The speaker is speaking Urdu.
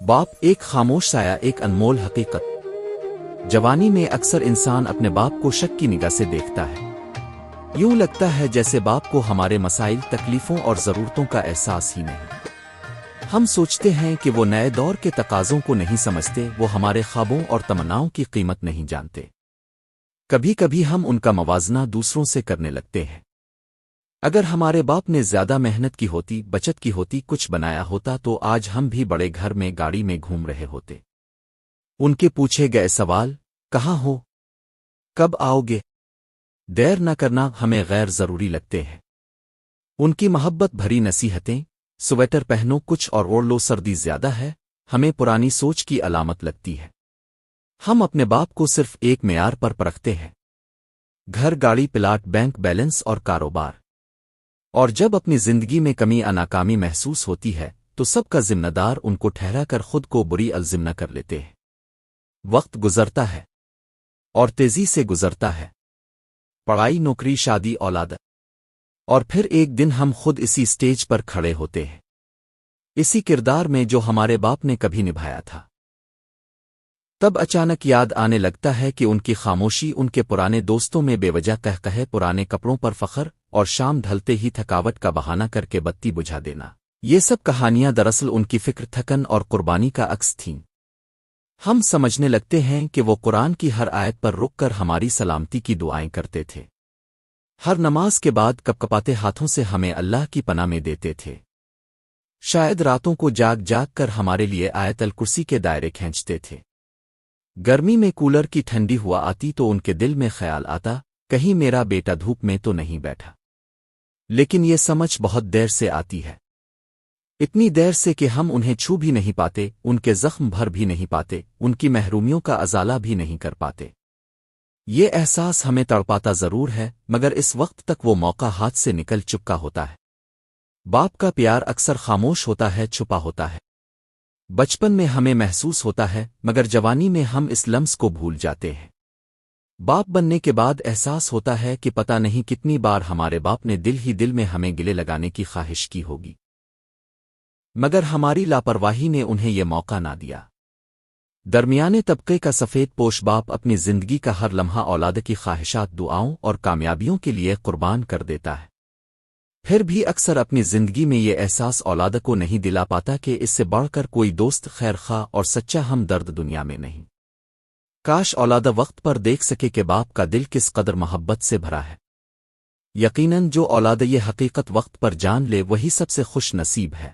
باپ ایک خاموش سایہ، ایک انمول حقیقت۔ جوانی میں اکثر انسان اپنے باپ کو شک کی نگاہ سے دیکھتا ہے۔ یوں لگتا ہے جیسے باپ کو ہمارے مسائل، تکلیفوں اور ضرورتوں کا احساس ہی نہیں۔ ہم سوچتے ہیں کہ وہ نئے دور کے تقاضوں کو نہیں سمجھتے، وہ ہمارے خوابوں اور تمناؤں کی قیمت نہیں جانتے۔ کبھی کبھی ہم ان کا موازنہ دوسروں سے کرنے لگتے ہیں۔ اگر ہمارے باپ نے زیادہ محنت کی ہوتی، بچت کی ہوتی، کچھ بنایا ہوتا تو آج ہم بھی بڑے گھر میں، گاڑی میں گھوم رہے ہوتے۔ ان کے پوچھے گئے سوال، کہاں ہو، کب آؤ گے، دیر نہ کرنا، ہمیں غیر ضروری لگتے ہیں۔ ان کی محبت بھری نصیحتیں، سویٹر پہنو کچھ اور اوڑھ لو، سردی زیادہ ہے، ہمیں پرانی سوچ کی علامت لگتی ہے۔ ہم اپنے باپ کو صرف ایک معیار پر پرکھتے ہیں: گھر، گاڑی، پلاٹ، بینک بیلنس اور کاروبار۔ اور جب اپنی زندگی میں کمی یا ناکامی محسوس ہوتی ہے تو سب کا ذمہ دار ان کو ٹھہرا کر خود کو بری الزم کر لیتے ہیں۔ وقت گزرتا ہے اور تیزی سے گزرتا ہے، پڑھائی، نوکری، شادی، اولاد، اور پھر ایک دن ہم خود اسی سٹیج پر کھڑے ہوتے ہیں، اسی کردار میں جو ہمارے باپ نے کبھی نبھایا تھا۔ تب اچانک یاد آنے لگتا ہے کہ ان کی خاموشی، ان کے پرانے دوستوں میں بے وجہ قہقہے، پرانے کپڑوں پر فخر، اور شام ڈھلتے ہی تھکاوٹ کا بہانہ کر کے بتی بجھا دینا، یہ سب کہانیاں دراصل ان کی فکر، تھکن اور قربانی کا عکس تھیں۔ ہم سمجھنے لگتے ہیں کہ وہ قرآن کی ہر آیت پر رک کر ہماری سلامتی کی دعائیں کرتے تھے، ہر نماز کے بعد کپکپاتے ہاتھوں سے ہمیں اللہ کی پناہ میں دیتے تھے، شاید راتوں کو جاگ جاگ کر ہمارے لیے آیت الکرسی کے دائرے کھینچتے تھے۔ گرمی میں کولر کی ٹھنڈی ہوا آتی تو ان کے دل میں خیال آتا، کہیں میرا بیٹا دھوپ میں تو نہیں بیٹھا۔ لیکن یہ سمجھ بہت دیر سے آتی ہے، اتنی دیر سے کہ ہم انہیں چھو بھی نہیں پاتے، ان کے زخم بھر بھی نہیں پاتے، ان کی محرومیوں کا ازالہ بھی نہیں کر پاتے۔ یہ احساس ہمیں تڑپاتا ضرور ہے، مگر اس وقت تک وہ موقع ہاتھ سے نکل چکا ہوتا ہے۔ باپ کا پیار اکثر خاموش ہوتا ہے، چھپا ہوتا ہے۔ بچپن میں ہمیں محسوس ہوتا ہے، مگر جوانی میں ہم اس لمس کو بھول جاتے ہیں۔ باپ بننے کے بعد احساس ہوتا ہے کہ پتہ نہیں کتنی بار ہمارے باپ نے دل ہی دل میں ہمیں گلے لگانے کی خواہش کی ہوگی، مگر ہماری لاپرواہی نے انہیں یہ موقع نہ دیا۔ درمیانے طبقے کا سفید پوش باپ اپنی زندگی کا ہر لمحہ اولاد کی خواہشات، دعاؤں اور کامیابیوں کے لیے قربان کر دیتا ہے، پھر بھی اکثر اپنی زندگی میں یہ احساس اولاد کو نہیں دلا پاتا کہ اس سے بڑھ کر کوئی دوست، خیر خواہ اور سچا ہمدرد دنیا میں نہیں۔ کاش اولاد وقت پر دیکھ سکے کہ باپ کا دل کس قدر محبت سے بھرا ہے۔ یقیناً جو اولاد یہ حقیقت وقت پر جان لے وہی سب سے خوش نصیب ہے۔